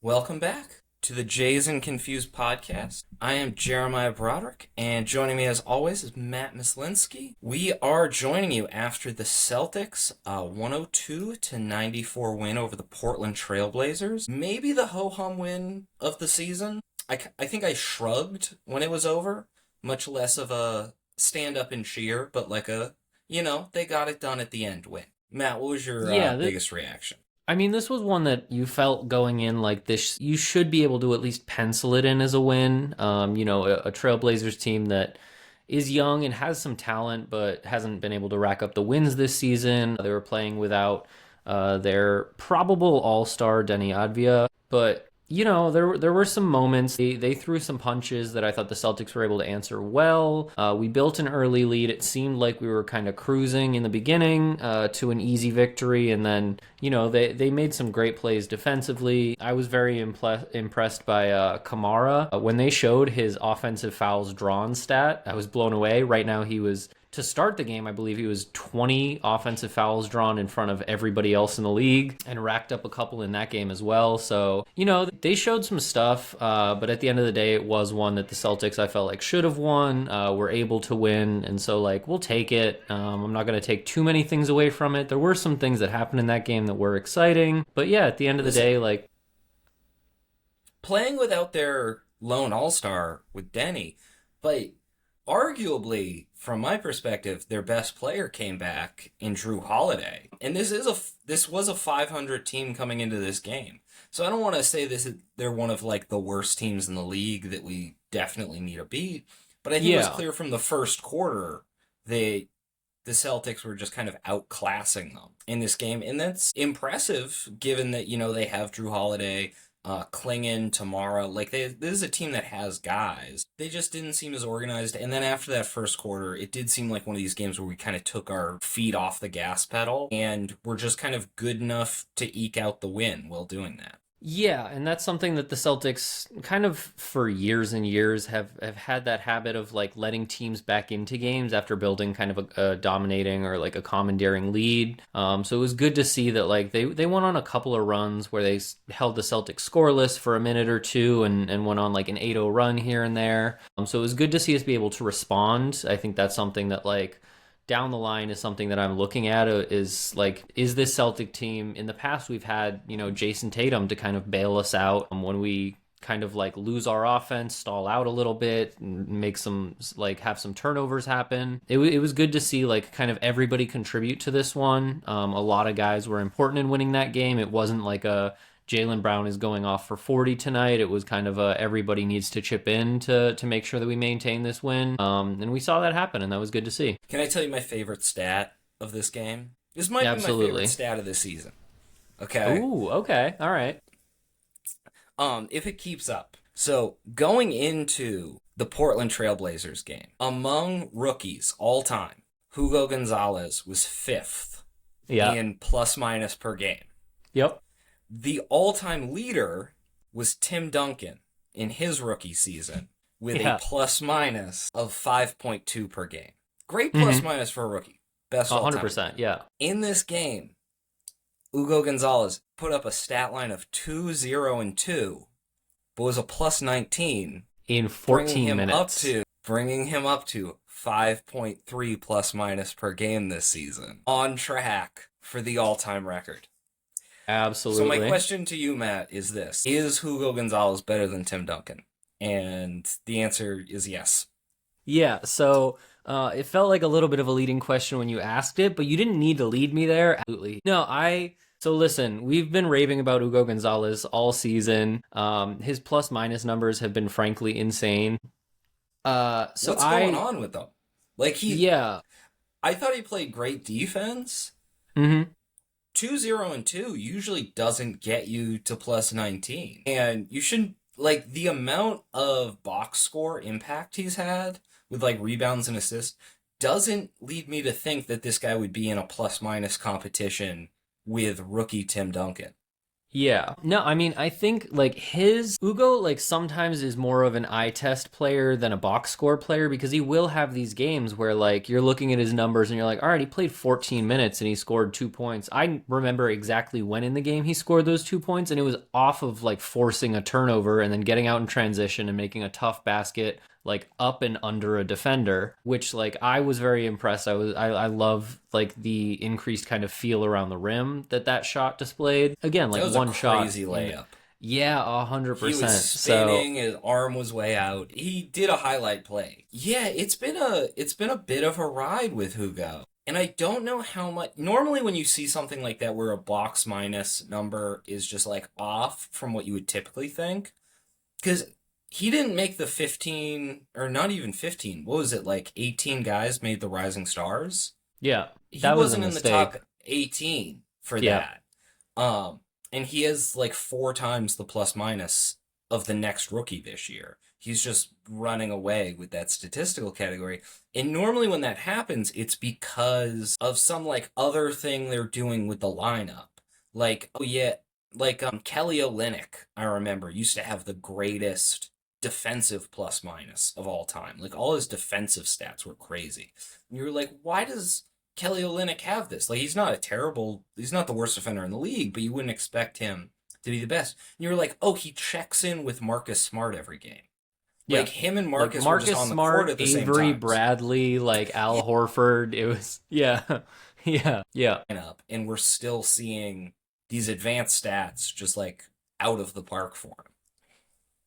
Welcome back to the Jays and Confused podcast. I am Jeremiah Broderick, and joining me as always is Matt Mislinski. We are joining you after the Celtics' 102-94 win over the Portland Trailblazers. Maybe the ho-hum win of the season. I think I shrugged when it was over, much less of a stand-up and cheer, but like they got it done at the end win. Matt, what was your biggest reaction? I mean, this was one that you felt going in like this. You should be able to at least pencil it in as a win. A Trailblazers team that is young and has some talent, but hasn't been able to rack up the wins this season. They were playing without their probable all-star Denny Advia, but there were some moments. They threw some punches that I thought the Celtics were able to answer well. We built an early lead. It seemed like we were kind of cruising in the beginning to an easy victory, and then they made some great plays defensively. I was very impressed by Kamara. When they showed his offensive fouls drawn stat, I was blown away. Right now to start the game, I believe he was 20 offensive fouls drawn in front of everybody else in the league and racked up a couple in that game as well. So, they showed some stuff, but at the end of the day, it was one that the Celtics, I felt like, should have won, were able to win. And so, we'll take it. I'm not going to take too many things away from it. There were some things that happened in that game that were exciting. But yeah, at the end of the day, playing without their lone all-star with Denny, but arguably, from my perspective, their best player came back in Drew Holiday. And this was a 500 team coming into this game. So I don't want to say they're one of the worst teams in the league that we definitely need to beat. But I think it was clear from the first quarter the Celtics were just kind of outclassing them in this game. And that's impressive given that, they have Drew Holiday, Klingon, Tamara. This is a team that has guys. They just didn't seem as organized. And then after that first quarter, it did seem like one of these games where we kind of took our feet off the gas pedal and we're just kind of good enough to eke out the win while doing that. Yeah, and that's something that the Celtics kind of for years and years have had that habit of letting teams back into games after building kind of a dominating or a commandeering lead. So it was good to see that they went on a couple of runs where they held the Celtics scoreless for a minute or two and went on an 8-0 run here and there. So it was good to see us be able to respond. I think that's something that down the line is something that I'm looking at is this Celtic team. In the past, we've had, Jason Tatum to kind of bail us out when we kind of lose our offense, stall out a little bit, and make some have some turnovers happen. It was good to see kind of everybody contribute to this one. A lot of guys were important in winning that game. It wasn't a Jaylen Brown is going off for 40 tonight. It was kind of everybody needs to chip in to make sure that we maintain this win. And we saw that happen, and that was good to see. Can I tell you my favorite stat of this game? This might be my favorite stat of the season. Okay? Ooh, okay. All right. If it keeps up. So, going into the Portland Trailblazers game, among rookies all time, Hugo Gonzalez was 5th in plus-minus per game. Yep. The all-time leader was Tim Duncan in his rookie season with a plus-minus of 5.2 per game. Great plus-minus for a rookie. Best all-time. 100%, yeah. In this game, Hugo Gonzalez put up a stat line of 2-0-2, but was a plus 19 in 14 minutes. Bringing him up to 5.3 plus-minus per game this season. On track for the all-time record. Absolutely. So my question to you, Matt, is this. Is Hugo Gonzalez better than Tim Duncan? And the answer is yes. Yeah, so it felt like a little bit of a leading question when you asked it, but you didn't need to lead me there. Absolutely. So listen, we've been raving about Hugo Gonzalez all season. His plus-minus numbers have been frankly insane. What's going on with them? I thought he played great defense. Mm-hmm. 2-0-2 usually doesn't get you to plus 19. And you shouldn't, the amount of box score impact he's had with, rebounds and assists doesn't lead me to think that this guy would be in a plus-minus competition with rookie Tim Duncan. Yeah. No, I mean, I think like his Ugo like sometimes is more of an eye test player than a box score player because he will have these games where like you're looking at his numbers and you're like, all right, he played 14 minutes and he scored 2 points. I remember exactly when in the game he scored those 2 points, and it was off of like forcing a turnover and then getting out in transition and making a tough basket like up and under a defender, which like I was very impressed. I love like the increased kind of feel around the rim that shot displayed. Again, That like was a one shot crazy in layup. yeah, a hundred He was percent. So spinning, his arm was way out. He did a highlight play. Yeah, it's been a bit of a ride with Hugo. And I don't know how much normally when you see something like that where a box minus number is just like off from what you would typically think, because he didn't make the 15, or not even 15. What was it, like 18 guys made the Rising Stars? yeah, He that was a wasn't in the top mistake. 18 for Yeah. that. Um, and he has like four times the plus minus of the next rookie this year. He's just running away with that statistical category. And normally when that happens, it's because of some like other thing they're doing with the lineup. Like, oh yeah, like Kelly Olynyk, I remember, used to have the greatest defensive plus minus of all time. Like all his defensive stats were crazy. And you were like, why does Kelly Olynyk have this? Like he's not the worst defender in the league, but you wouldn't expect him to be the best. And you were like, oh, he checks in with Marcus Smart every game. Yeah. Like him and Like Marcus were just Marcus on the court Smart, at the same Avery times. Bradley, like Yeah, Al Horford. It was yeah. Yeah. Yeah. up, and we're still seeing these advanced stats just like out of the park for him.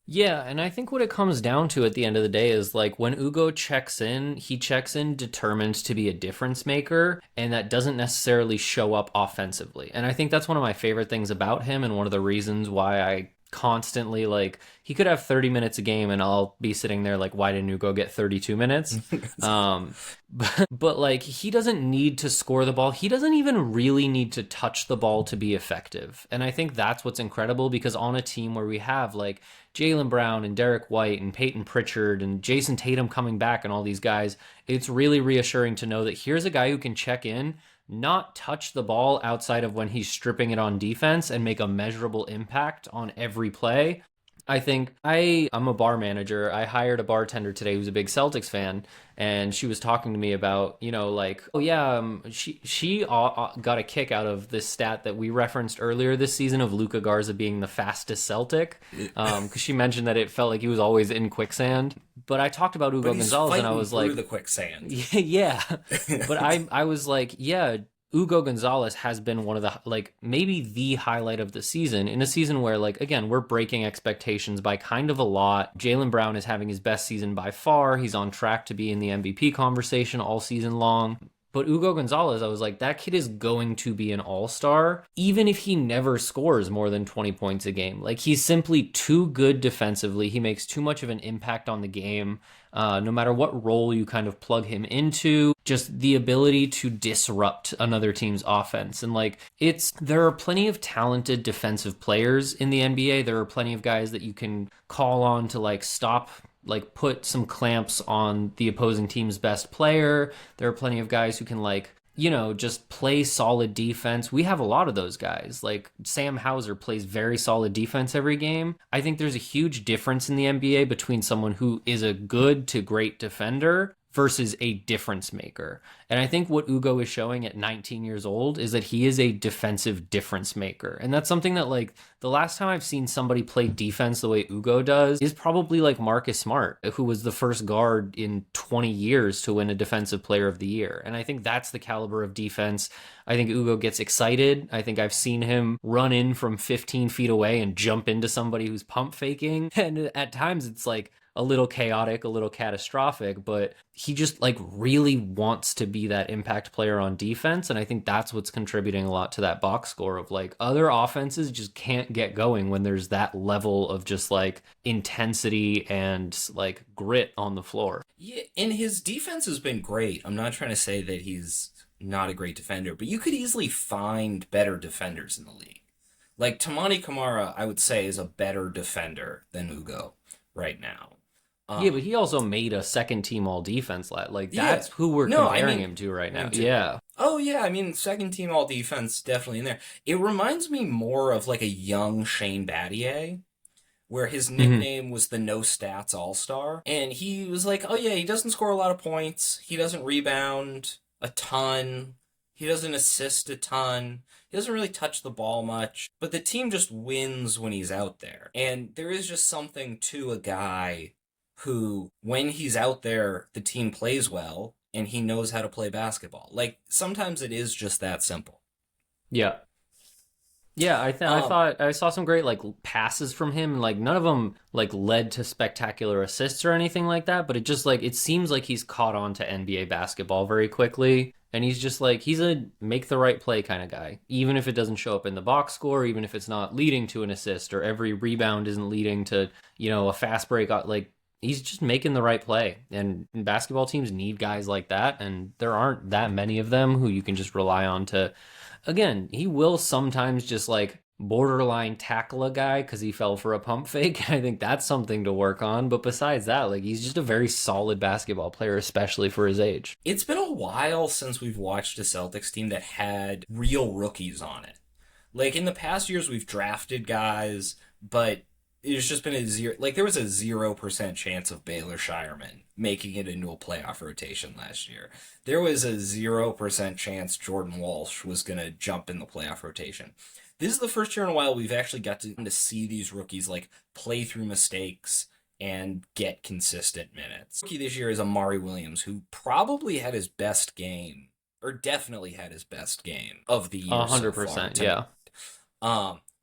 Yeah, and I think what it comes down to at the end of the day is like when Ugo checks in, he checks in determined to be a difference maker, and that doesn't necessarily show up offensively. And I think that's one of my favorite things about him, and one of the reasons why I constantly like he could have 30 minutes a game and I'll be sitting there like why didn't Ugo get 32 minutes? Um but like he doesn't need to score the ball. He doesn't even really need to touch the ball to be effective. And I think that's what's incredible because on a team where we have like Jaylen Brown and Derek White and Peyton Pritchard and Jason Tatum coming back and all these guys, it's really reassuring to know that here's a guy who can check in, not touch the ball outside of when he's stripping it on defense and make a measurable impact on every play. I think I'm a bar manager. I hired a bartender today who's a big Celtics fan, and she was talking to me about, like, oh yeah, she got a kick out of this stat that we referenced earlier this season of Luka Garza being the fastest Celtic, because she mentioned that it felt like he was always in quicksand. But I talked about But Ugo he's Gonzalez, and I fighting was through like, the quicksand. yeah, but I was like, yeah, Ugo Gonzalez has been one of the like maybe the highlight of the season in a season where like again we're breaking expectations by kind of a lot. Jaylen Brown is having his best season by far. He's on track to be in the MVP conversation all season long. But Ugo Gonzalez, I was like, that kid is going to be an all-star, even if he never scores more than 20 points a game. Like, he's simply too good defensively. He makes too much of an impact on the game. No matter what role you kind of plug him into, just the ability to disrupt another team's offense. And like, there are plenty of talented defensive players in the NBA. There are plenty of guys that you can call on to like stop, like put some clamps on the opposing team's best player. There are plenty of guys who can like, just play solid defense. We have a lot of those guys. Like Sam Hauser plays very solid defense every game. I think there's a huge difference in the NBA between someone who is a good to great defender versus a difference maker. And I think what Ugo is showing at 19 years old is that he is a defensive difference maker. And that's something that like the last time I've seen somebody play defense the way Ugo does is probably like Marcus Smart, who was the first guard in 20 years to win a defensive player of the year. And I think that's the caliber of defense. I think Ugo gets excited. I think I've seen him run in from 15 feet away and jump into somebody who's pump faking. And at times it's like a little chaotic, a little catastrophic, but he just like really wants to be that impact player on defense. And I think that's what's contributing a lot to that box score of like other offenses just can't get going when there's that level of just like intensity and like grit on the floor. Yeah, and his defense has been great. I'm not trying to say that he's not a great defender, but you could easily find better defenders in the league. Like Tamani Kamara, I would say, is a better defender than Ugo right now. Yeah, but he also made a second team all defense like Yeah. that's who we're No, I comparing mean, him to right I now. mean to. Yeah. Oh yeah, I mean second team all defense definitely in there. It reminds me more of like a young Shane Battier, where his Hmm. nickname was the No Stats All Star, and he was like, oh yeah, he doesn't score a lot of points, he doesn't rebound a ton, he doesn't assist a ton, he doesn't really touch the ball much, but the team just wins when he's out there. And there is just something to a guy who, when he's out there, the team plays well and he knows how to play basketball. Like sometimes it is just that simple. Yeah. Yeah, I Um, thought I saw some great like passes from him. Like none of them like led to spectacular assists or anything like that, but it just like it seems like he's caught on to NBA basketball very quickly, and he's just like he's a make the right play kind of guy. Even if it doesn't show up in the box score, even if it's not leading to an assist or every rebound isn't leading to, a fast break, like he's just making the right play. And basketball teams need guys like that, and there aren't that many of them who you can just rely on to again, he will sometimes just like borderline tackle a guy because he fell for a pump fake. I think that's something to work on. But besides that, like he's just a very solid basketball player, especially for his age. it's been a while since we've watched a Celtics team that had real rookies on it. Like in the past years, we've drafted guys, but it's just been a zero. Like there was a 0% chance of Baylor Shireman making it into a playoff rotation last year. There was a 0% chance Jordan Walsh was gonna jump in the playoff rotation. This is the first year in a while we've actually got to see these rookies like play through mistakes and get consistent minutes. Rookie this year is Amari Williams, who probably had his best game, or definitely had his best game of the A year so hundred far. percent, yeah.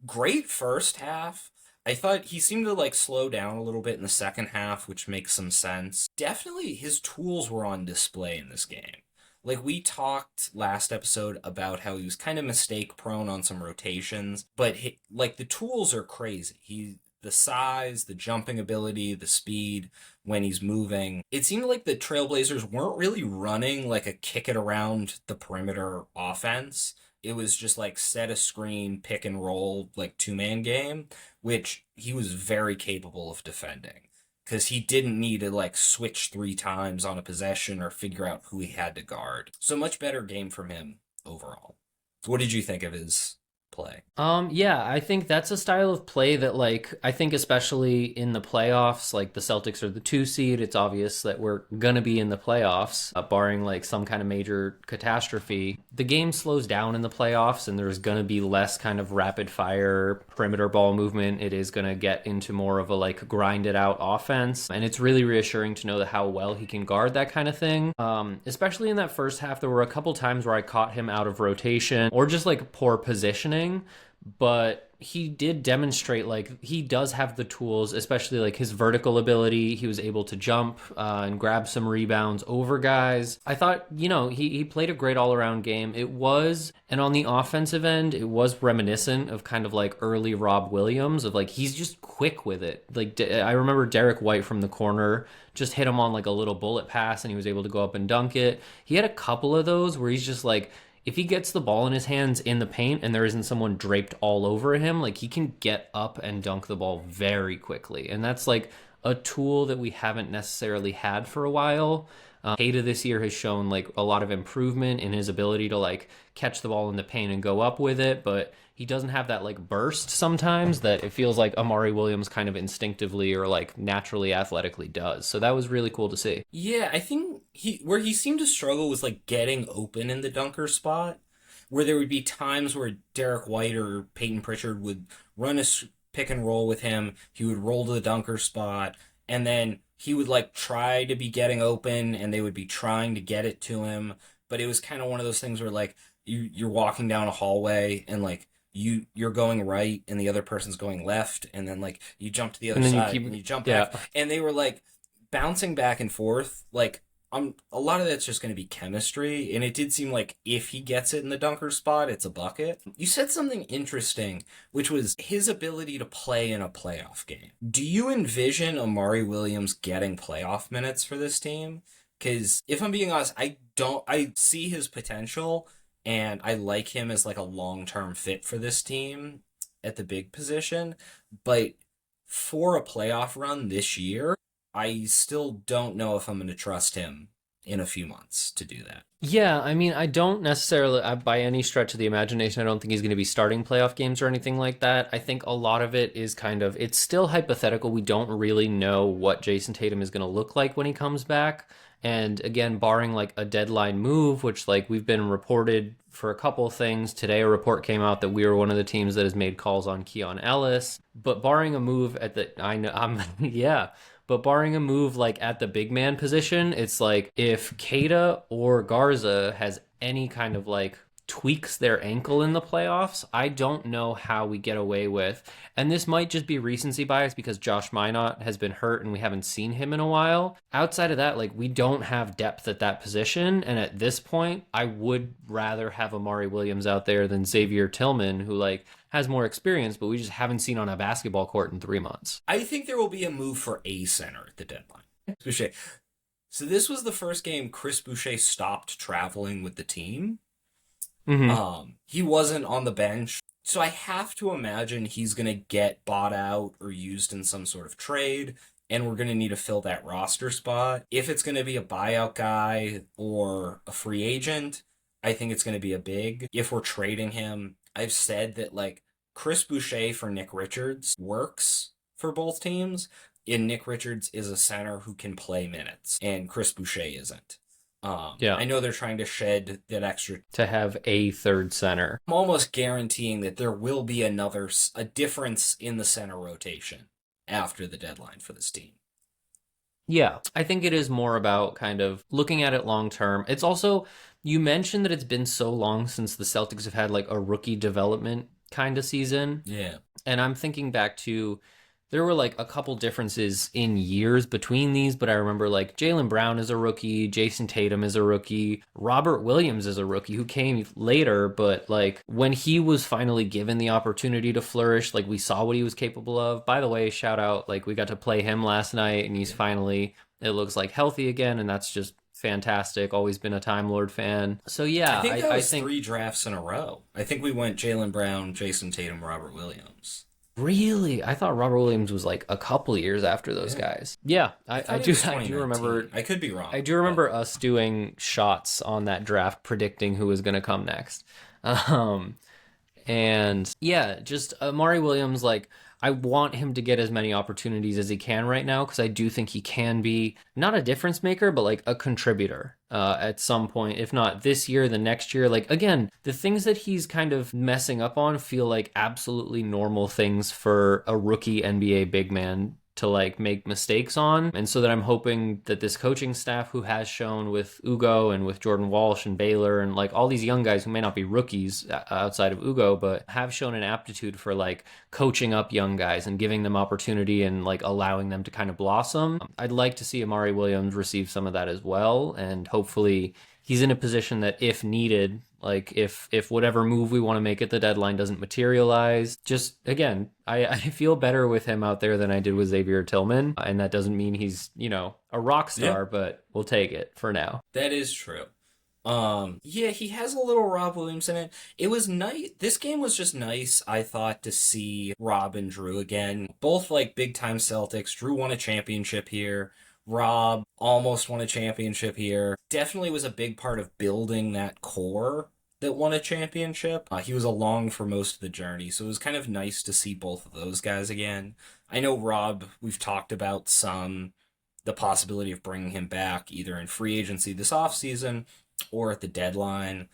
Great first half. I thought he seemed to like slow down a little bit in the second half, which makes some sense. Definitely his tools were on display in this game. Like we talked last episode about how he was kind of mistake prone on some rotations, but like the tools are crazy. The size, the jumping ability, the speed when he's moving. It seemed like the Trailblazers weren't really running like a kick it around the perimeter offense. It was just like set a screen, pick and roll, like two-man game, which he was very capable of defending because he didn't need to like switch three times on a possession or figure out who he had to guard. So much better game from him overall. What did you think of his play? Yeah, I think that's a style of play that, like, I think especially in the playoffs, like the Celtics are the 2 seed. It's obvious that we're gonna be in the playoffs, barring like some kind of major catastrophe. The game slows down in the playoffs, and there's gonna be less kind of rapid fire perimeter ball movement. It is gonna get into more of a like grinded out offense, and it's really reassuring to know that how well he can guard that kind of thing. Especially in that first half, there were a couple times where I caught him out of rotation or just like poor positioning, but he did demonstrate like he does have the tools, especially like his vertical ability. He was able to jump and grab some rebounds over guys. I thought, he played a great all around game. And on the offensive end, it was reminiscent of kind of like early Rob Williams, of like he's just quick with it. Like I remember Derek White from the corner just hit him on like a little bullet pass and he was able to go up and dunk it. He had a couple of those where he's just like, if he gets the ball in his hands in the paint and there isn't someone draped all over him, like he can get up and dunk the ball very quickly. And that's like a tool that we haven't necessarily had for a while. Hayda this year has shown like a lot of improvement in his ability to like catch the ball in the paint and go up with it, but he doesn't have that like burst sometimes that it feels like Amari Williams kind of instinctively or like naturally athletically does. So that was really cool to see. Yeah, I think where he seemed to struggle was like getting open in the dunker spot, where there would be times where Derek White or Peyton Pritchard would run a pick and roll with him. He would roll to the dunker spot, and then he would like try to be getting open, and they would be trying to get it to him. But it was kind of one of those things where like you're walking down a hallway and like you're going right and the other person's going left, and then like you jump to the other And then you side keep, and you jump yeah. back, and they were like bouncing back and forth. Like a lot of that's just going to be chemistry, and it did seem like if he gets it in the dunker spot, it's a bucket. You said something interesting, which was his ability to play in a playoff game. Do you envision Amari Williams getting playoff minutes for this team? Because if I'm being honest, I don't. I see his potential, and I like him as like a long-term fit for this team at the big position, but for a playoff run this year, I still don't know if I'm going to trust him in a few months to do that. Yeah, I mean, I don't necessarily, by any stretch of the imagination, I don't think he's going to be starting playoff games or anything like that. I think a lot of it is kind of, it's still hypothetical. We don't really know what Jason Tatum is going to look like when he comes back. And again, barring like a deadline move, which like we've been reported for a couple of things. Today, a report came out that we were one of the teams that has made calls on Keon Ellis. But barring a move at the, I know, yeah. But barring a move like at the big man position, it's like if Keita or Garza has any kind of like tweaks their ankle in the playoffs, I don't know how we get away with. And this might just be recency bias because Josh Minot has been hurt and we haven't seen him in a while. Outside of that, like we don't have depth at that position. And at this point, I would rather have Amari Williams out there than Xavier Tillman, who like has more experience, but we just haven't seen on a basketball court in 3 months. I think there will be a move for a center at the deadline. Boucher. So this was the first game Chris Boucher stopped traveling with the team. He wasn't on the bench. So I have to imagine he's going to get bought out or used in some sort of trade, and we're going to need to fill that roster spot. If it's going to be a buyout guy or a free agent, I think it's going to be a big. If we're trading him, I've said that like Chris Boucher for Nick Richards works for both teams, and Nick Richards is a center who can play minutes, and Chris Boucher isn't. Yeah. I know they're trying to shed that extra To have a third center. I'm almost guaranteeing that there will be a difference in the center rotation after the deadline for this team. Yeah, I think it is more about kind of looking at it long term. It's also, you mentioned that it's been so long since the Celtics have had like a rookie development kind of season. Yeah. And I'm thinking back to there were like a couple differences in years between these, but I remember like Jaylen Brown is a rookie, Jason Tatum is a rookie, Robert Williams is a rookie who came later, but like when he was finally given the opportunity to flourish, like we saw what he was capable of. By the way, shout out, like we got to play him last night and he's finally, it looks like healthy again, and that's just fantastic. Always been a Time Lord fan. So yeah, I think that was 3 drafts in a row. I think we went Jaylen Brown, Jason Tatum, Robert Williams. Really? I thought Robert Williams was like a couple years after those guys. Yeah, I do remember. I could be wrong. I do remember us doing shots on that draft predicting who was going to come next. And yeah, just Amari Williams, like I want him to get as many opportunities as he can right now because I do think he can be not a difference maker, but like a contributor at some point. If not this year, the next year. Like again, the things that he's kind of messing up on feel like absolutely normal things for a rookie NBA big man to like make mistakes on. And so that I'm hoping that this coaching staff who has shown with Ugo and with Jordan Walsh and Baylor and like all these young guys who may not be rookies outside of Ugo, but have shown an aptitude for like coaching up young guys and giving them opportunity and like allowing them to kind of blossom. I'd like to see Amari Williams receive some of that as well. And hopefully he's in a position that if needed, like if whatever move we want to make at the deadline doesn't materialize, just again, I feel better with him out there than I did with Xavier Tillman. And that doesn't mean he's, a rock star, but we'll take it for now. That is true. Yeah, he has a little Rob Williams in it. It was nice. This game was just nice, I thought, to see Rob and Drew again. Both like big time Celtics. Drew won a championship here. Rob almost won a championship here. Definitely was a big part of building that core that won a championship. He was along for most of the journey, so it was kind of nice to see both of those guys again. I know Rob, we've talked about the possibility of bringing him back either in free agency this offseason or at the deadline.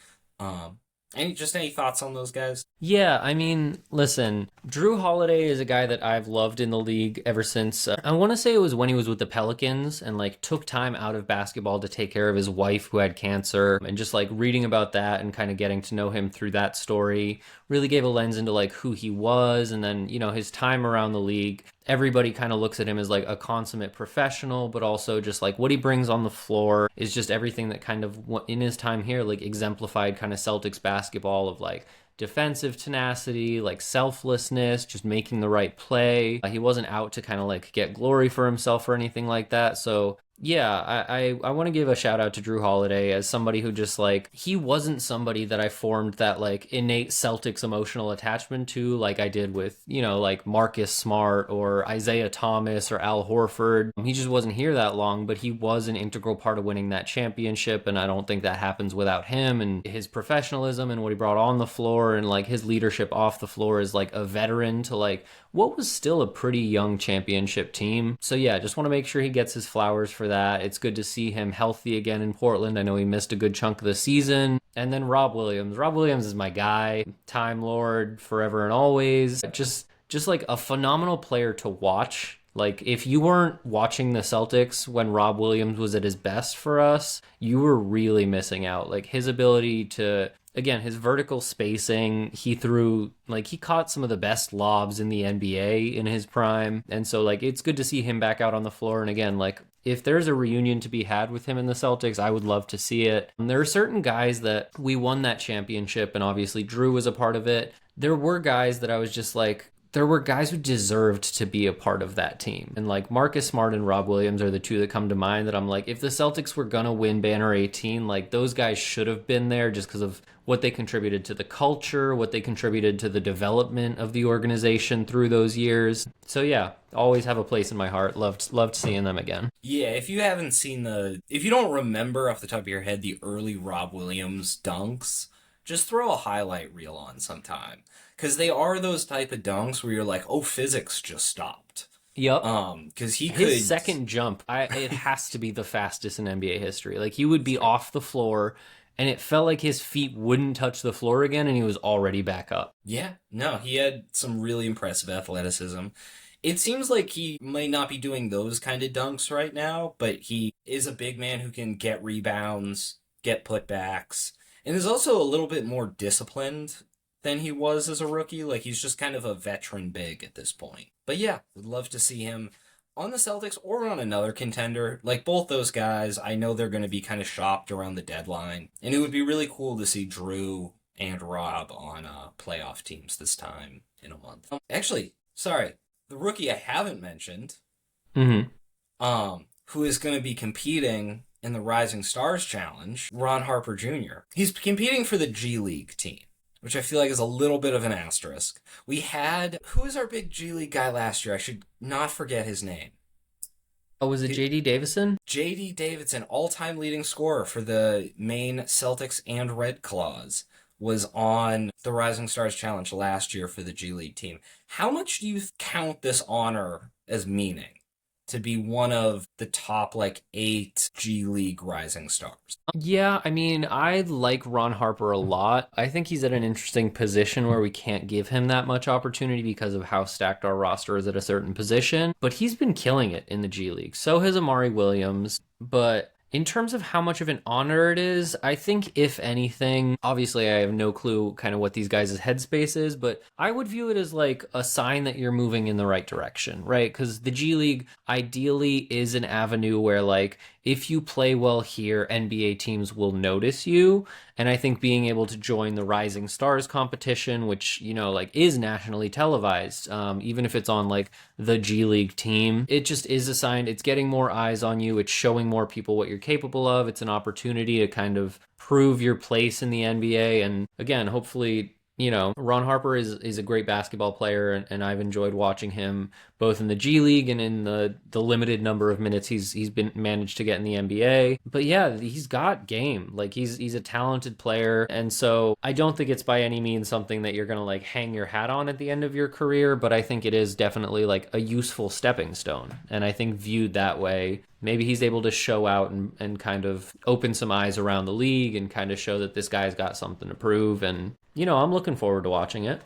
Any thoughts on those guys? Yeah, I mean, listen, Drew Holiday is a guy that I've loved in the league ever since, I want to say it was when he was with the Pelicans and like took time out of basketball to take care of his wife who had cancer, and just like reading about that and kind of getting to know him through that story really gave a lens into like who he was. And then, his time around the league, everybody kind of looks at him as like a consummate professional, but also just like what he brings on the floor is just everything that kind of in his time here, like exemplified kind of Celtics basketball of like defensive tenacity, like selflessness, just making the right play. He wasn't out to kind of like get glory for himself or anything like that. So Yeah, I want to give a shout out to Drew Holiday as somebody who just like he wasn't somebody that I formed that like innate Celtics emotional attachment to like I did with, like Marcus Smart or Isaiah Thomas or Al Horford. He just wasn't here that long, but he was an integral part of winning that championship, and I don't think that happens without him and his professionalism and what he brought on the floor and like his leadership off the floor as like a veteran to like what was still a pretty young championship team. So yeah, just want to make sure he gets his flowers for that. It's good to see him healthy again in Portland. I know he missed a good chunk of the season. And then Rob Williams. Rob Williams is my guy. Time Lord forever and always. Just like a phenomenal player to watch. Like, if you weren't watching the Celtics when Rob Williams was at his best for us, you were really missing out. Like, his ability to, again, his vertical spacing, he caught some of the best lobs in the NBA in his prime. And so, like, it's good to see him back out on the floor. And again, like, if there's a reunion to be had with him in the Celtics, I would love to see it. And there are certain guys that we won that championship, and obviously Drew was a part of it. There were guys that I was just like, there were guys who deserved to be a part of that team. And like Marcus Smart and Rob Williams are the two that come to mind that I'm like, if the Celtics were going to win Banner 18, like those guys should have been there just because of what they contributed to the culture, what they contributed to the development of the organization through those years. So yeah, always have a place in my heart. Loved seeing them again. Yeah, if you haven't seen if you don't remember off the top of your head the early Rob Williams dunks, just throw a highlight reel on sometime. Because they are those type of dunks where you're like, oh, physics just stopped. Yep. Because he His could. second jump, it has to be the fastest in NBA history. Like he would be off the floor, and it felt like his feet wouldn't touch the floor again, and he was already back up. Yeah, no, he had some really impressive athleticism. It seems like he might not be doing those kind of dunks right now, but he is a big man who can get rebounds, get putbacks, and is also a little bit more disciplined than he was as a rookie. Like, he's just kind of a veteran big at this point. But yeah, would love to see him on the Celtics or on another contender. Like, both those guys, I know they're going to be kind of shopped around the deadline. And it would be really cool to see Drew and Rob on playoff teams this time in a month. Actually, sorry, the rookie I haven't mentioned, Mm-hmm. who is going to be competing in the Rising Stars Challenge, Ron Harper Jr. He's competing for the G League team, which I feel like is a little bit of an asterisk. Who was our big G League guy last year? I should not forget his name. Oh, was it J.D. Davison? J.D. Davidson, all-time leading scorer for the Maine Celtics and Red Claws, was on the Rising Stars Challenge last year for the G League team. How much do you count this honor as meaning? To be one of the top, 8 G League Rising Stars. Yeah, I mean, I like Ron Harper a lot. I think he's at an interesting position where we can't give him that much opportunity because of how stacked our roster is at a certain position. But he's been killing it in the G League. So has Amari Williams. But in terms of how much of an honor it is, I think if anything, obviously I have no clue kind of what these guys' headspace is, but I would view it as like a sign that you're moving in the right direction, right? Because the G League ideally is an avenue where like if you play well here, NBA teams will notice you. And I think being able to join the Rising Stars competition, which, is nationally televised, even if it's on like the G League team, it just is a sign. It's getting more eyes on you. It's showing more people what you're capable of. It's an opportunity to kind of prove your place in the NBA. And again, hopefully, Ron Harper is a great basketball player, and I've enjoyed watching him both in the G League and in the limited number of minutes he's been managed to get in the NBA. But yeah, he's got game. Like he's a talented player, and so I don't think it's by any means something that you're gonna like hang your hat on at the end of your career, but I think it is definitely like a useful stepping stone. And I think viewed that way, maybe he's able to show out and kind of open some eyes around the league and kind of show that this guy's got something to prove. And I'm looking forward to watching it.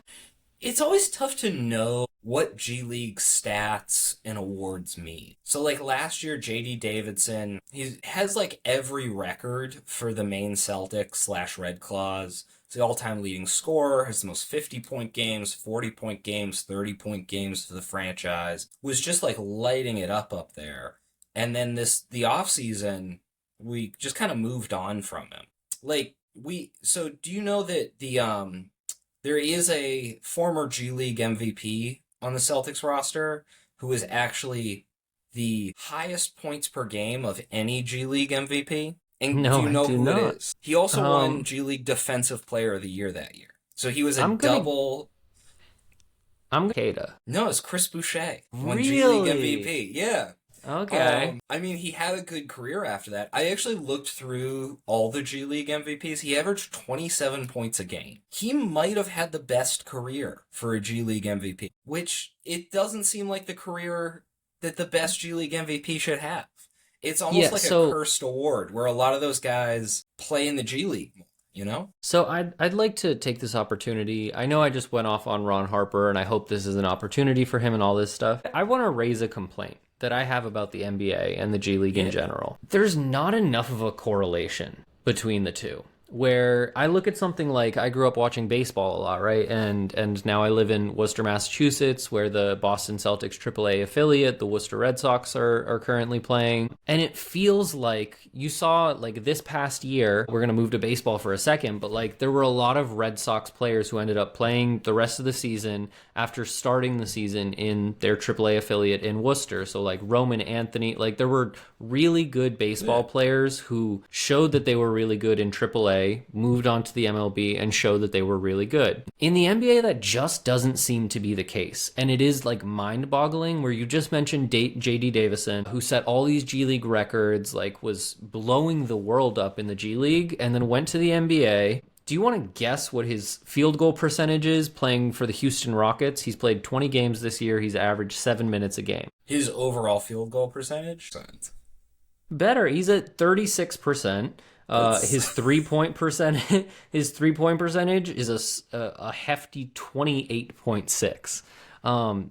It's always tough to know what G League stats and awards mean. So, last year, J.D. Davidson, he has, every record for the Maine Celtics / Red Claws. He's the all-time leading scorer, has the most 50-point games, 40-point games, 30-point games for the franchise. Was just, lighting it up there. And then the offseason, we just kind of moved on from him. So do you know that there is a former G League MVP on the Celtics roster who is actually the highest points per game of any G League MVP? And do No, you I know do who it not. is? He also won Um, G League Defensive Player of the Year that year. So he was a I'm gonna double. Kada. No, it's Chris Boucher won G League Really? MVP. Yeah. Okay. I mean, he had a good career after that. I actually looked through all the G League MVPs. He averaged 27 points a game. He might have had the best career for a G League MVP, which it doesn't seem like the career that the best G League MVP should have. It's almost Yeah, like a so cursed award where a lot of those guys play in the G League more, you know? I'd like to take this opportunity. I know I just went off on Ron Harper, and I hope this is an opportunity for him and all this stuff. I want to raise a complaint that I have about the NBA and the G League in Yeah. general. There's not enough of a correlation between the two. Where I look at something like I grew up watching baseball a lot, right? And now I live in Worcester, Massachusetts, where the Boston Celtics AAA affiliate, the Worcester Red Sox, are currently playing. And it feels like you saw like this past year, we're gonna move to baseball for a second, but like there were a lot of Red Sox players who ended up playing the rest of the season after starting the season in their AAA affiliate in Worcester. So like Roman Anthony, like there were really good baseball Yeah. players who showed that they were really good in AAA, moved on to the MLB, and showed that they were really good. In the NBA, that just doesn't seem to be the case. And it is like mind boggling where you just mentioned JD Davison, who set all these G League records, like was blowing the world up in the G League, and then went to the NBA. Do you want to guess what his field goal percentage is playing for the Houston Rockets? He's played 20 games this year. He's averaged 7 minutes a game. His overall field goal percentage? Better. He's at 36%. That's His 3 point percentage, his 3 point percentage is a hefty 28.6.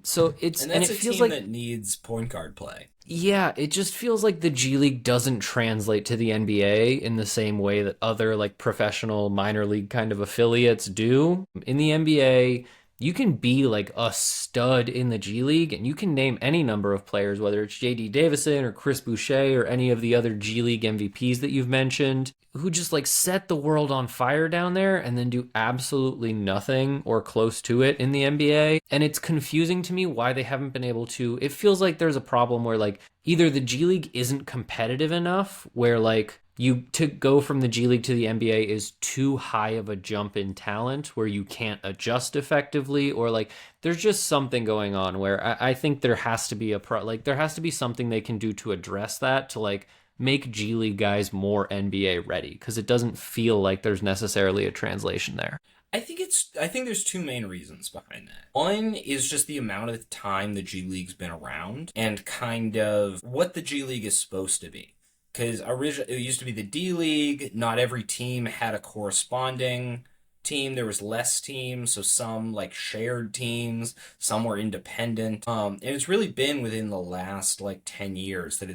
So it's and and that's it a feels team like that needs point guard play. yeah, it just feels like the G League doesn't translate to the NBA in the same way that other like professional minor league kind of affiliates do. In the NBA, you can be like a stud in the G League and you can name any number of players, whether it's JD Davison or Chris Boucher or any of the other G League MVPs that you've mentioned, who just like set the world on fire down there and then do absolutely nothing or close to it in the NBA. And it's confusing to me why they haven't been able to. It feels like there's a problem where like either the G League isn't competitive enough, where like you to go from the G League to the NBA is too high of a jump in talent where you can't adjust effectively, or like there's just something going on where I think there has to be like there has to be something they can do to address that, to like make G League guys more NBA ready, because it doesn't feel like there's necessarily a translation there. I think there's two main reasons behind that. One is just the amount of time the G League's been around and kind of what the G League is supposed to be. Because originally it used to be the D League. Not every team had a corresponding team. There was less teams, so some like shared teams, some were independent. And it's really been within the last like 10 years that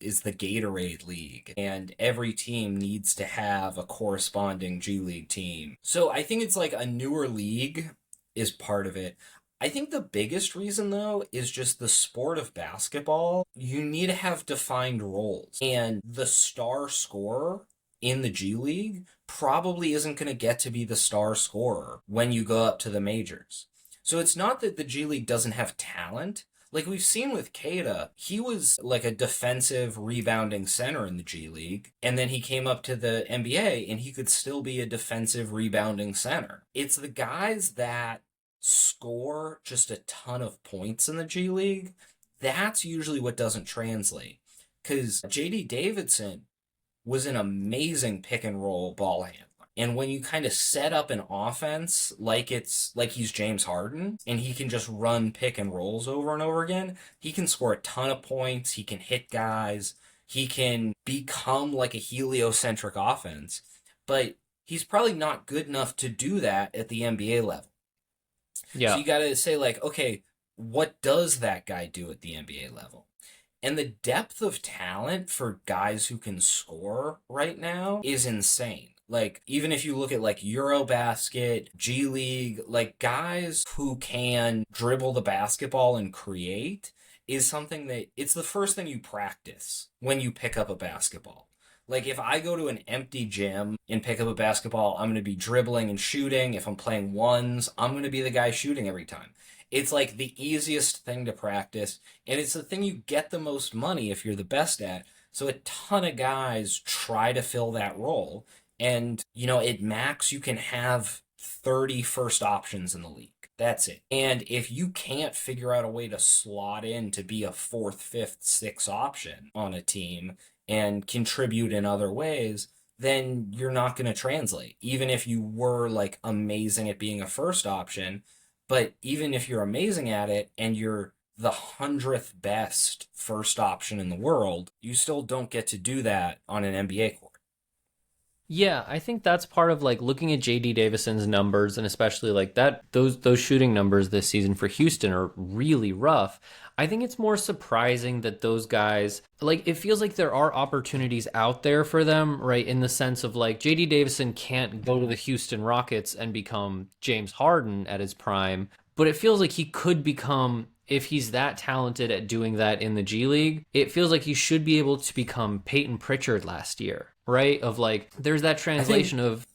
is the Gatorade League, and every team needs to have a corresponding G League team. So I think it's like a newer league is part of it. I think the biggest reason, though, is just the sport of basketball. You need to have defined roles. And the star scorer in the G League probably isn't going to get to be the star scorer when you go up to the majors. So it's not that the G League doesn't have talent. Like we've seen with Kada, he was like a defensive rebounding center in the G League, and then he came up to the NBA and he could still be a defensive rebounding center. It's the guys that score just a ton of points in the G League, that's usually what doesn't translate. Because JD Davidson was an amazing pick and roll ball handler. And when you kind of set up an offense like it's like he's James Harden and he can just run pick and rolls over and over again, he can score a ton of points, he can hit guys, he can become like a heliocentric offense. But he's probably not good enough to do that at the NBA level. So Yeah. you got to say, like, okay, what does that guy do at the NBA level? And the depth of talent for guys who can score right now is insane. Like, even if you look at, like, Eurobasket, G League, like, guys who can dribble the basketball and create is something that it's the first thing you practice when you pick up a basketball. Like, if I go to an empty gym and pick up a basketball, I'm going to be dribbling and shooting. If I'm playing ones, I'm going to be the guy shooting every time. It's like the easiest thing to practice, and it's the thing you get the most money if you're the best at. So a ton of guys try to fill that role. And, at max, you can have 30 first options in the league. That's it. And if you can't figure out a way to slot in to be a fourth, fifth, sixth option on a team and contribute in other ways, then you're not going to translate. Even if you were like amazing at being a first option, but even if you're amazing at it and you're the 100th best first option in the world, you still don't get to do that on an NBA court. Yeah, I think that's part of like looking at JD Davison's numbers and especially like that those shooting numbers this season for Houston are really rough. I think it's more surprising that those guys like it feels like there are opportunities out there for them, right? In the sense of like JD Davison can't go to the Houston Rockets and become James Harden at his prime, but it feels like he could become if he's that talented at doing that in the G League, it feels like he should be able to become Peyton Pritchard last year, right? Of like, there's that I think translation of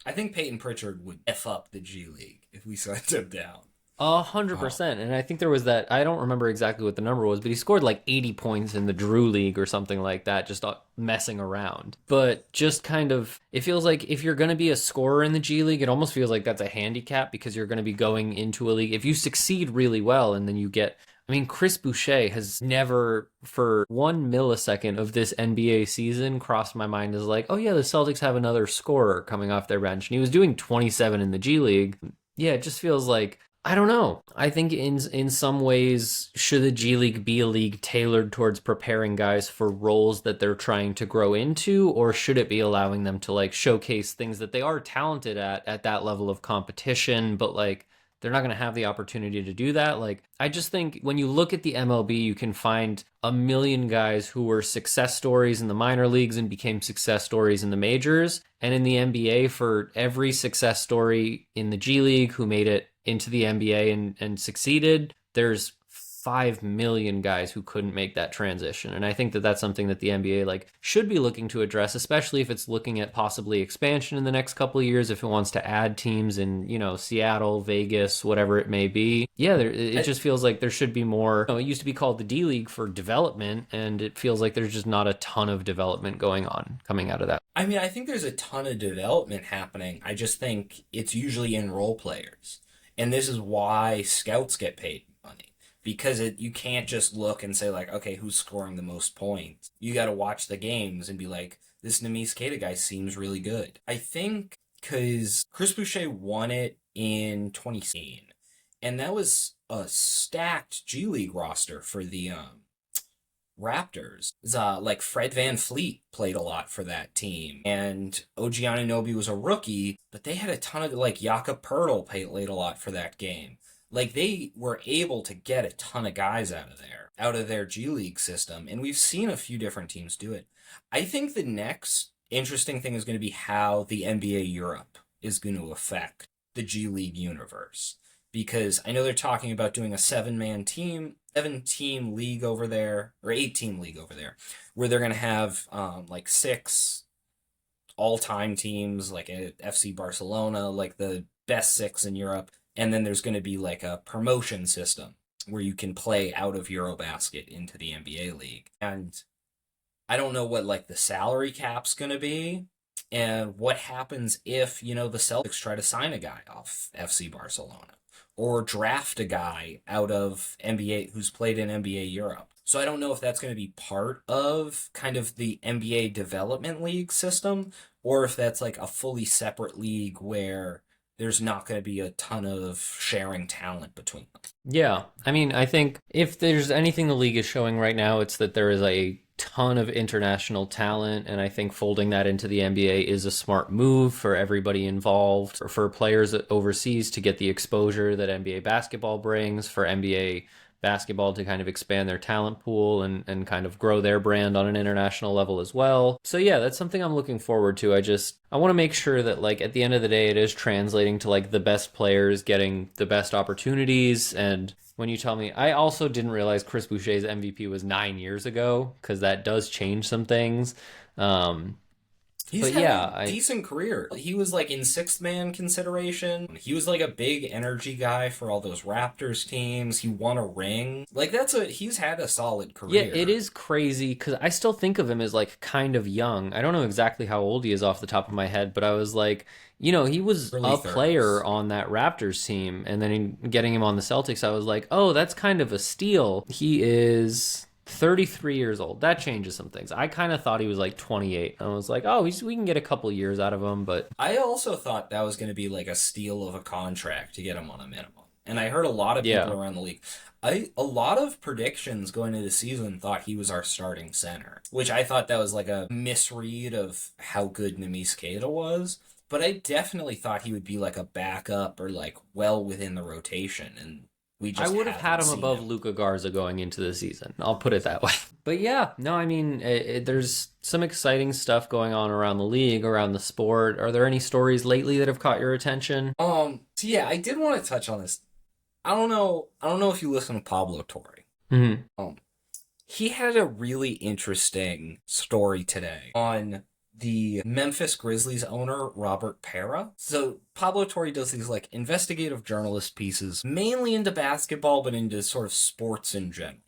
I think Peyton Pritchard would F up the G League if we sent him down. a hundred Oh, percent. And I think there was that, I don't remember exactly what the number was, but he scored like 80 points in the Drew League or something like that, just messing around. But just kind of, it feels like if you're going to be a scorer in the G League, it almost feels like that's a handicap because you're going to be going into a league. If you succeed really well and then you get, I mean, Chris Boucher has never, for 1 millisecond of this NBA season, crossed my mind as like, oh yeah, the Celtics have another scorer coming off their bench. And he was doing 27 in the G League. Yeah, it just feels like I don't know. I think in some ways, should the G League be a league tailored towards preparing guys for roles that they're trying to grow into, or should it be allowing them to like showcase things that they are talented at that level of competition, but like they're not going to have the opportunity to do that? Like, I just think when you look at the MLB, you can find a million guys who were success stories in the minor leagues and became success stories in the majors. And in the NBA, for every success story in the G League who made it into the NBA and succeeded, there's 5 million guys who couldn't make that transition. And I think that that's something that the NBA like should be looking to address, especially if it's looking at possibly expansion in the next couple of years, if it wants to add teams in, Seattle, Vegas, whatever it may be. Yeah, it I, just feels like there should be more. It used to be called the D League for development, and it feels like there's just not a ton of development going on coming out of that. I mean, I think there's a ton of development happening. I just think it's usually in role players. And this is why scouts get paid money. Because you can't just look and say, like, okay, who's scoring the most points? You got to watch the games and be like, this Nemes Keita guy seems really good. I think because Chris Boucher won it in 2016, and that was a stacked G League roster for the Raptors. Like Fred Van Fleet played a lot for that team, and OG Anunoby was a rookie, but they had a ton of like Jakob Pertl played a lot for that game. Like they were able to get a ton of guys out of their G League system, and we've seen a few different teams do it. I think the next interesting thing is going to be how the NBA Europe is going to affect the G League universe because I know they're talking about doing a seven-team league over there, or eight-team league over there, where they're going to have like six all-time teams, like at FC Barcelona, like the best six in Europe, and then there's going to be like a promotion system where you can play out of Eurobasket into the NBA league. And I don't know what like the salary cap's going to be, and what happens if, the Celtics try to sign a guy off FC Barcelona or draft a guy out of NBA who's played in NBA Europe. So I don't know if that's going to be part of kind of the NBA development league system or if that's like a fully separate league where there's not going to be a ton of sharing talent between them. Yeah, I mean, I think if there's anything the league is showing right now, it's that there is a ton of international talent, and I think folding that into the NBA is a smart move for everybody involved, for players overseas to get the exposure that NBA basketball brings, for NBA basketball to kind of expand their talent pool and kind of grow their brand on an international level as well. So yeah, that's something I'm looking forward to. I want to make sure that like at the end of the day it is translating to like the best players getting the best opportunities. And when you tell me, I also didn't realize Chris Boucher's MVP was 9 years ago because that does change some things. Um, He's But had yeah, a I decent career. He was like in sixth man consideration. He was like a big energy guy for all those Raptors teams. He won a ring. Like he's had a solid yeah, it career. is crazy because I still think of him as like kind of young. I don't know exactly how old he is off the top of my head, but I was like, he was Early a player 30s. on that Raptors team, and then getting him on the Celtics, I was like, oh, that's kind of a steal. He is 33 years old. That changes some things. I kind of thought he was like 28. I was like, oh, we can get a couple years out of him, but I also thought that was going to be like a steal of a contract to get him on a minimum. And I heard a lot of people yeah. around the league. A lot of predictions going into the season thought he was our starting center, which I thought that was like a misread of how good Neemias Queta was. But I definitely thought he would be like a backup or like well within the rotation, and we I just would have had haven't him seen above it. Luca Garza going into the season. I'll put it that way. But yeah, no, I mean, there's some exciting stuff going on around the league, around the sport. Are there any stories lately that have caught your attention? So yeah, I did want to touch on this. I don't know if you listen to Pablo Torre. Hmm. Um, he had a really interesting story today on the Memphis Grizzlies owner, Robert Pera. So Pablo Torre does these like investigative journalist pieces, mainly into basketball, but into sort of sports in general.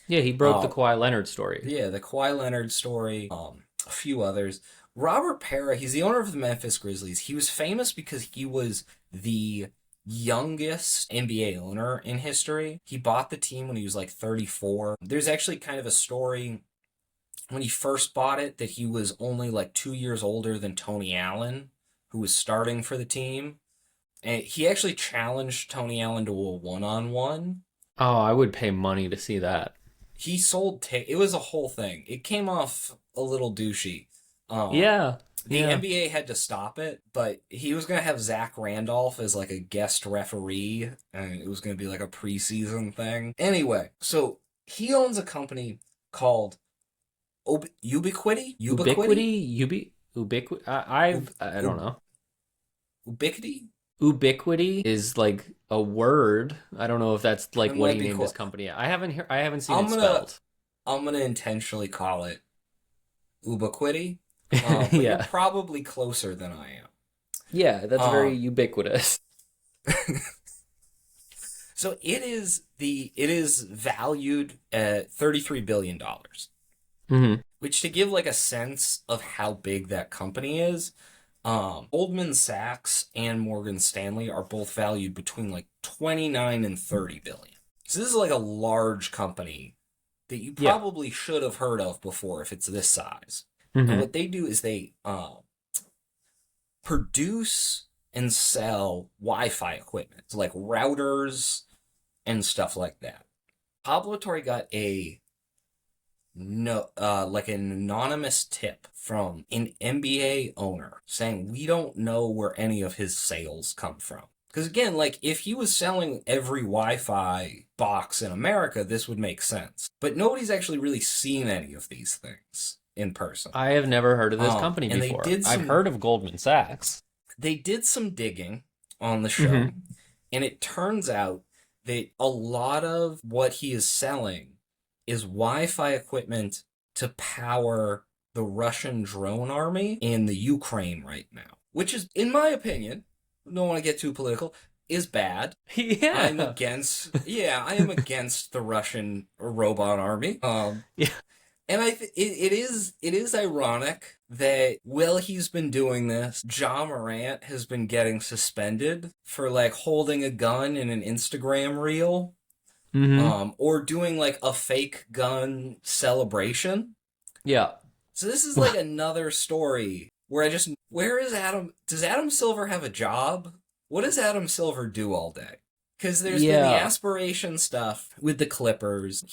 Yeah, he broke the Uh, Kawhi Leonard story. yeah, the Kawhi Leonard story, a few others. Robert Pera, he's the owner of the Memphis Grizzlies. He was famous because he was the youngest NBA owner in history. He bought the team when he was like 34. There's actually kind of a story when he first bought it that he was only like 2 years older than Tony Allen, who was starting for the team. And he actually challenged Tony Allen to a one-on-one. Oh, I would pay money to see that. He sold it was a whole thing. It came off a little douchey. Um, Yeah, the yeah. NBA had to stop it, but he was gonna have Zach Randolph as like a guest referee, and it was gonna be like a preseason thing. Anyway, so he owns a company called Ubiquity. I don't Ub- know. Ubiquity. Ubiquity is like a word. I don't know if that's like It what might he be named his called. company. I haven't seen I'm it gonna spelled. I'm gonna intentionally call it Ubiquity, but you're Yeah. probably closer than I am. Yeah, that's very Um, ubiquitous. so it is valued at $33 billion, Hmm. which to give like a sense of how big that company is, Goldman Sachs and Morgan Stanley are both valued between like 29 and 30 billion. So this is like a large company that you Yeah. probably should have heard of before if it's this size. And Hmm. what they do is they produce and sell Wi-Fi equipment, so like routers and stuff like that. Pablo Torre got a no like an anonymous tip from an NBA owner saying we don't know where any of his sales come from. Because again, like if he was selling every Wi-Fi box in America, this would make sense. But nobody's actually really seen any of these things in person. I have never heard of this company And before. I've heard of Goldman Sachs. they did some digging on the show, Hmm. and it turns out that a lot of what he is selling is Wi-Fi equipment to power the Russian drone army in the Ukraine right now, which is, in my opinion, don't want to get too political, is bad. Yeah. I am against the Russian robot army. Yeah. And it is ironic that while he's been doing this, Ja Morant has been getting suspended for like holding a gun in an Instagram reel, Hmm. or doing like a fake gun celebration. Yeah. So this is like another story where where is Adam? Does Adam Silver have a job? What does Adam Silver do all day? Because there's been the Yeah. aspiration stuff with the Clippers.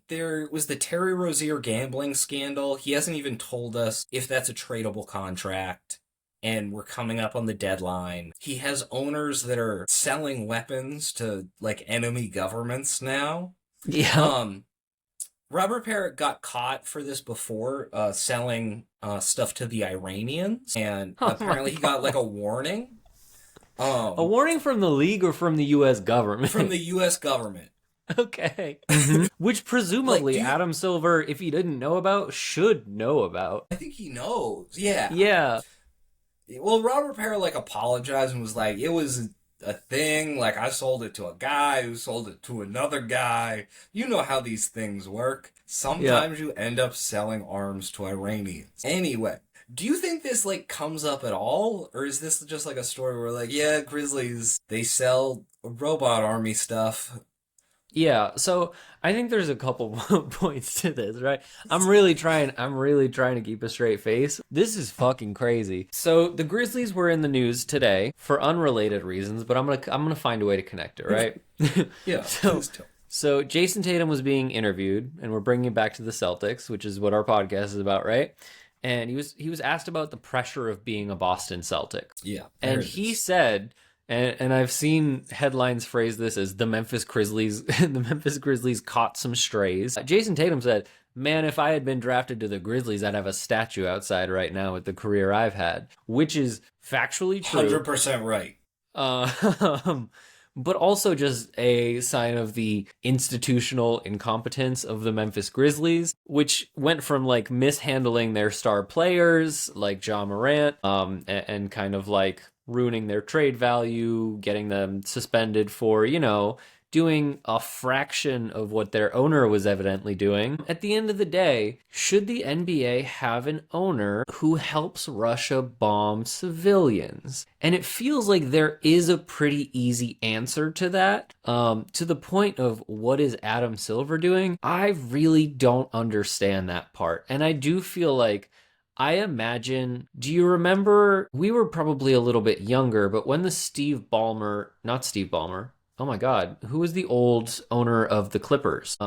There was the Terry Rozier gambling scandal. He hasn't even told us if that's a tradable contract. And we're coming up on the deadline. He has owners that are selling weapons to like enemy governments now. Yeah. Um, Robert Parrott got caught for this before, selling stuff to the Iranians, and Oh my apparently he got like God. a warning. A Um, warning from the league or from the U.S. from government? the U.S. government. Okay. Which Like, presumably do you? Adam Silver, if he didn't know about, should know about. I think he knows. Yeah. Yeah. Well, Robert Perry like apologized and was like, it was a thing. Like I sold it to a guy who sold it to another guy. You know how these things work. Yeah. Sometimes you end up selling arms to Iranians. Anyway, do you think this like comes up at all, or is this just like a story where like, yeah, Grizzlies they sell robot army stuff? Yeah, so I think there's a couple points to this, right? I'm really trying to keep a straight face. This is fucking crazy. So the Grizzlies were in the news today for unrelated reasons, but I'm gonna find a way to connect it, right? Yeah, so please tell. so Jason Tatum was being interviewed, and we're bringing it back to the Celtics, which is what our podcast is about, right? And he was asked about the pressure of being a Boston Celtic, Yeah, and he said, and I've seen headlines phrase this as the Memphis Grizzlies, the Memphis Grizzlies caught some strays. Jason Tatum said, "Man, if I had been drafted to the Grizzlies, I'd have a statue outside right now with the career I've had," which is factually true. 100% right. Um, but also just a sign of the institutional incompetence of the Memphis Grizzlies, which went from like mishandling their star players like Ja Morant, and kind of like ruining their trade value, getting them suspended for, doing a fraction of what their owner was evidently doing. At the end of the day, should the NBA have an owner who helps Russia bomb civilians? And it feels like there is a pretty easy answer to that. To the point of what is Adam Silver doing? I really don't understand that part. And I do feel like I imagine, do you remember, we were probably a little bit younger, but when not Steve Ballmer, oh my God, who was the old owner of the Clippers?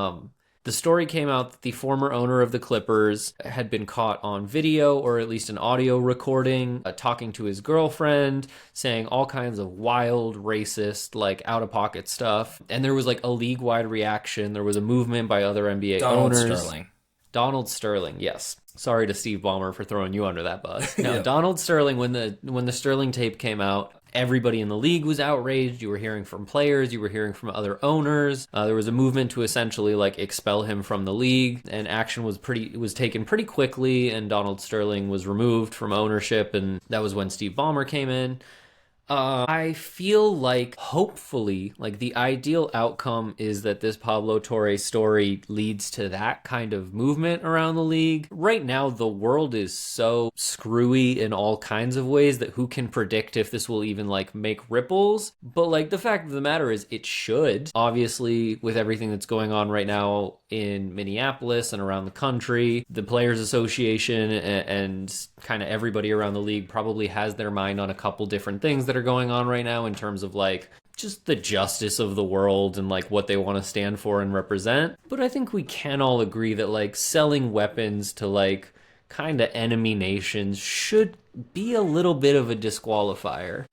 The story came out that the former owner of the Clippers had been caught on video, or at least an audio recording, talking to his girlfriend, saying all kinds of wild, racist, like out of pocket stuff. And there was like a league-wide reaction. There was a movement by other NBA Donald owners. Sterling. Donald Sterling, yes. Sorry to Steve Ballmer for throwing you under that bus. No, Yeah. Donald Sterling, when the Sterling tape came out, everybody in the league was outraged. You were hearing from players, you were hearing from other owners. There was a movement to essentially like expel him from the league, and action was taken pretty quickly, and Donald Sterling was removed from ownership, and that was when Steve Ballmer came in. I feel like hopefully, like the ideal outcome is that this Pablo Torre story leads to that kind of movement around the league. Right now, the world is so screwy in all kinds of ways that who can predict if this will even like make ripples? But like the fact of the matter is it should. Obviously, with everything that's going on right now in Minneapolis and around the country, the Players Association and kind of everybody around the league probably has their mind on a couple different things that are going on right now in terms of like just the justice of the world and like what they want to stand for and represent. But I think we can all agree that like selling weapons to like kind of enemy nations should be a little bit of a disqualifier.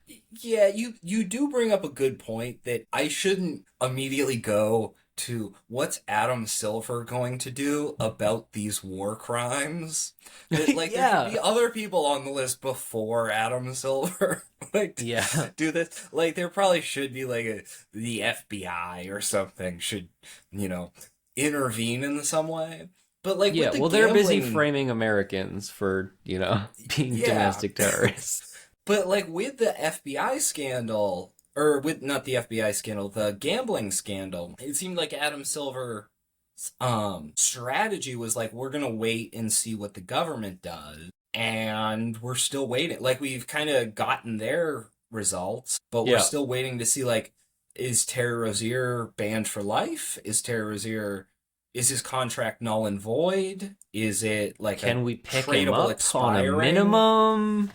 Yeah, you do bring up a good point that I shouldn't immediately go to what's Adam Silver going to do about these war crimes. That, like there Yeah. should be other people on the list before Adam Silver like Yeah. do this. Like there probably should be like the FBI or something should, intervene in some way. But like Yeah, with the well, they're busy gambling, framing Americans for, being yeah. domestic terrorists. But like with the FBI scandal, or with not the FBI scandal, the gambling scandal, it seemed like Adam Silver's strategy was like, we're gonna wait and see what the government does, and we're still waiting. Like we've kind of gotten their results, but we're Yeah. still waiting to see like, is Terry Rozier banned for life? Is his contract null and void? Is it like Can a we pick him tradable up on a expiring? minimum?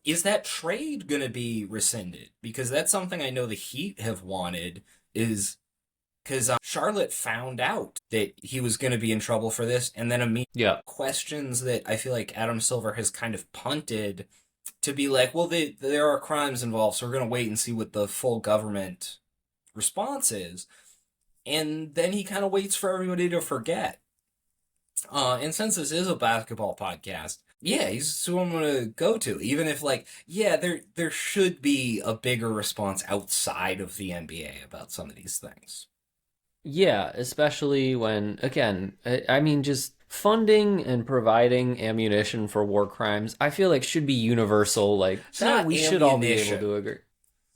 Is that trade gonna be rescinded? Because that's something I know the Heat have wanted, is because Charlotte found out that he was gonna be in trouble for this, and then immediately Yeah. questions that I feel like Adam Silver has kind of punted to be like, well, there are crimes involved, so we're gonna wait and see what the full government response is. And then he kind of waits for everybody to forget. And since this is a basketball podcast, yeah, he's who I'm gonna go to. Even if like, yeah, there should be a bigger response outside of the NBA about some of these things. Yeah, especially when, again, I mean, just funding and providing ammunition for war crimes, I feel like should be universal. Like It's that, not we should all be able ammunition. to agree.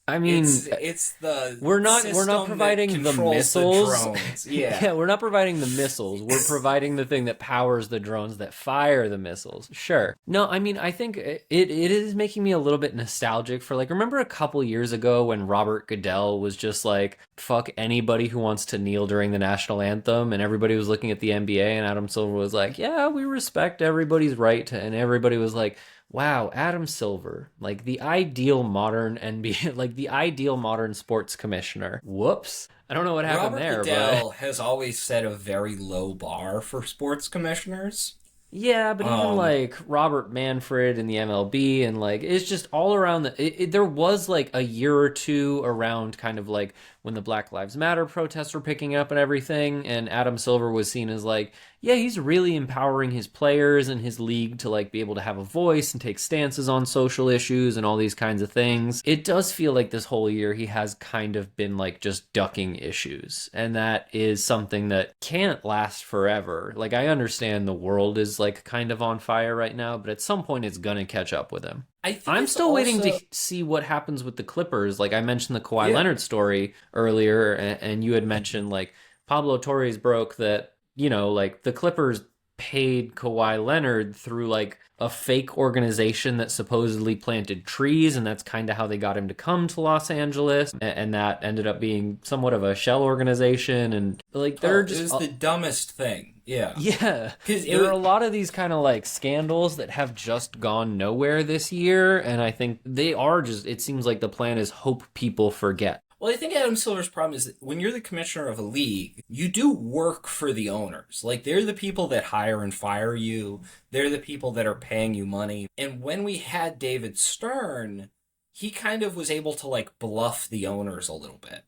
I It's mean, it's the we're not system that providing the controls the missiles. drones. Yeah, Yeah. we're not providing the missiles. We're providing the thing that powers the drones that fire the missiles. Sure. No, I mean, I think it is making me a little bit nostalgic for like, remember a couple years ago when Robert Goodell was just like, fuck anybody who wants to kneel during the national anthem, and everybody was looking at the NBA, and Adam Silver was like, yeah, we respect everybody's right to, and everybody was like, wow, Adam Silver, like the ideal modern NBA, like the ideal modern sports commissioner. Whoops. I don't know what happened Robert there, but Goodell has always set a very low bar for sports commissioners. yeah, but even Um, like Robert Manfred in the MLB and like it's just all around there was like a year or two around kind of like when the Black Lives Matter protests were picking up and everything, and Adam Silver was seen as like, yeah, he's really empowering his players and his league to like be able to have a voice and take stances on social issues and all these kinds of things. It does feel like this whole year he has kind of been like just ducking issues, and that is something that can't last forever. Like I understand the world is like kind of on fire right now, but at some point it's gonna catch up with him. I think I'm it's still waiting to also see what happens with the Clippers. Like I mentioned the Kawhi yeah. Leonard story earlier, and you had mentioned like Pablo Torres broke that, like the Clippers paid Kawhi Leonard through like a fake organization that supposedly planted trees, and that's kind of how they got him to come to Los Angeles. And that ended up being somewhat of a shell organization, and like they're Oh, it just was the dumbest thing. Yeah, yeah, because it there are was. a lot of these kind of like scandals that have just gone nowhere this year, and I think they are just, it seems like the plan is hope people forget. Well, I think Adam Silver's problem is that when you're the commissioner of a league, you do work for the owners. Like, they're the people that hire and fire you, they're the people that are paying you money. And when we had David Stern, he kind of was able to, like, bluff the owners a little bit.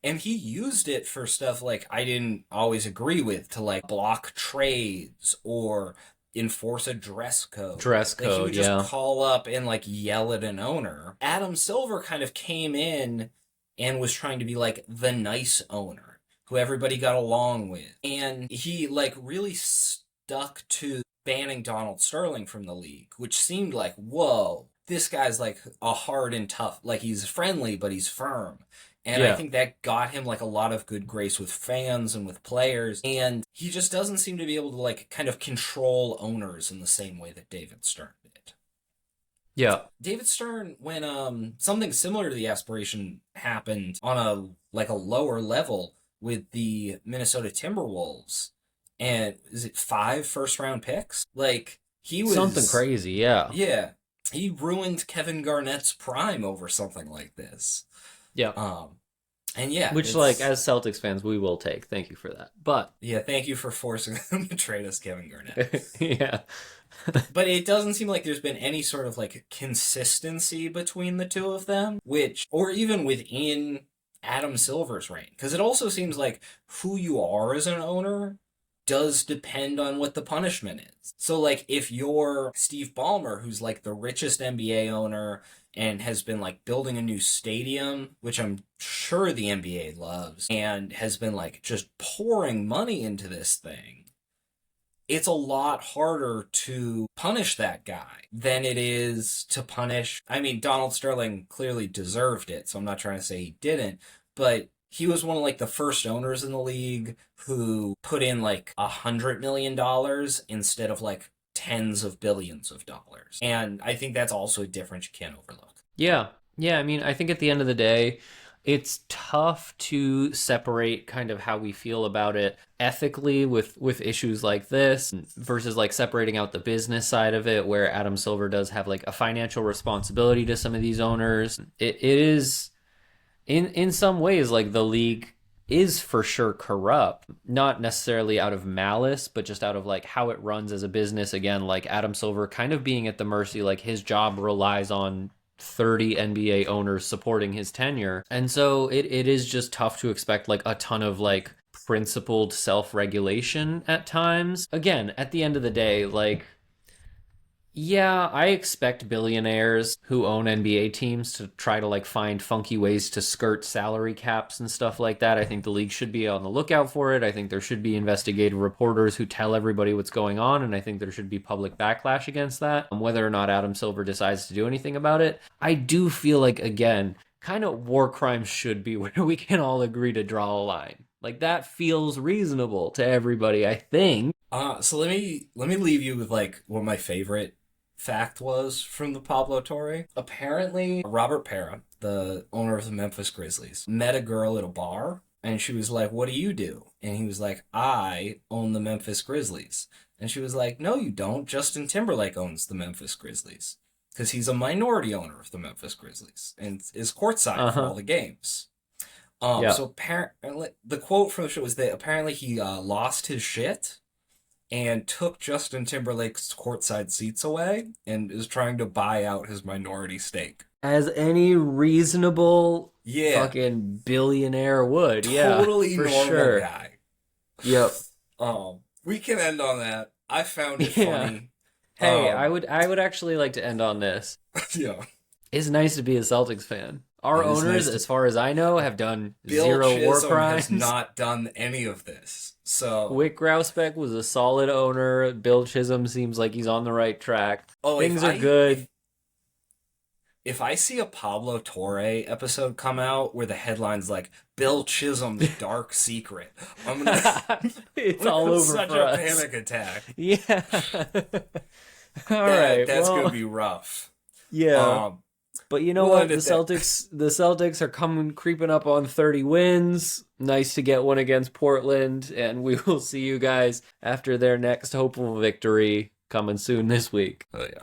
And he used it for stuff like I didn't always agree with, to like block trades or enforce a dress code. Dress Like he code, would just yeah. call up and like yell at an owner. Adam Silver kind of came in and was trying to be like the nice owner who everybody got along with. And he like really stuck to banning Donald Sterling from the league, which seemed like, whoa, this guy's like a hard and tough, like he's friendly, but he's firm. And I Yeah. think that got him like a lot of good grace with fans and with players. And he just doesn't seem to be able to like kind of control owners in the same way that David Stern did. Yeah. David Stern, when something similar to the aspiration happened on a like a lower level with the Minnesota Timberwolves, and is it 5 first round picks? Like he Something was, crazy, yeah. yeah, he ruined Kevin Garnett's prime over something like this. Yeah. Um, and yeah, Which, like, it's as Celtics fans, we will take. Thank you for that. But, yeah. Thank you for forcing them to trade us Kevin Garnett. yeah. But it doesn't seem like there's been any sort of like consistency between the two of them, which, or even within Adam Silver's reign. Because it also seems like who you are as an owner does depend on what the punishment is. So, like, if you're Steve Ballmer, who's like the richest NBA owner and has been like building a new stadium, which I'm sure the NBA loves, and has been like just pouring money into this thing, it's a lot harder to punish that guy than it is to punish. I mean, Donald Sterling clearly deserved it, so I'm not trying to say he didn't, but he was one of like the first owners in the league who put in like $100 million instead of like tens of billions of dollars. And I think that's also a difference you can't overlook. Yeah. Yeah. I mean, I think at the end of the day, it's tough to separate kind of how we feel about it ethically with issues like this versus like separating out the business side of it, where Adam Silver does have like a financial responsibility to some of these owners. It is in some ways like the league is for sure corrupt, not necessarily out of malice, but just out of like how it runs as a business. Again, like Adam Silver kind of being at the mercy, like his job relies on 30 NBA owners supporting his tenure. And so it is just tough to expect like a ton of like principled self-regulation at times. Again, at the end of the day, like Yeah, I expect billionaires who own NBA teams to try to like find funky ways to skirt salary caps and stuff like that. I think the league should be on the lookout for it. I think there should be investigative reporters who tell everybody what's going on, and I think there should be public backlash against that. Whether or not Adam Silver decides to do anything about it, I do feel like again, kind of war crimes should be where we can all agree to draw a line. Like that feels reasonable to everybody, I think. So let me leave you with like what my favorite fact was from the Pablo Torre. Apparently, Robert Parra, the owner of the Memphis Grizzlies, met a girl at a bar, and she was like, "What do you do?" And he was like, "I own the Memphis Grizzlies." And she was like, "No, you don't. Justin Timberlake owns the Memphis Grizzlies because he's a minority owner of the Memphis Grizzlies and is courtside for Uh-huh. all the games." Yeah. So apparently, the quote from the show was that apparently he lost his shit and took Justin Timberlake's courtside seats away and is trying to buy out his minority stake. As any reasonable Yeah, fucking billionaire would. Yeah, totally for normal sure. guy. Yep. We can end on that. I found it Yeah. funny. Hey, I Um, would I would actually like to end on this. yeah, It's nice to be a Celtics fan. Our it is owners, nice to. as far as I know, have done Bill zero war Chisholm has crimes. not done any of this. So, Wick Grauspec was a solid owner. Bill Chisholm seems like he's on the right track. oh, Things are good. if I see a Pablo Torre episode come out where the headline's like Bill Chisholm's dark secret, I'm gonna, It's I'm all gonna have over such for a us. panic attack. Yeah. All right. That's Well, gonna be rough. yeah. Um, But you know we'll what? end The it there. Celtics are coming creeping up on 30 wins. Nice to get one against Portland, and we will see you guys after their next hopeful victory coming soon this week. Oh yeah.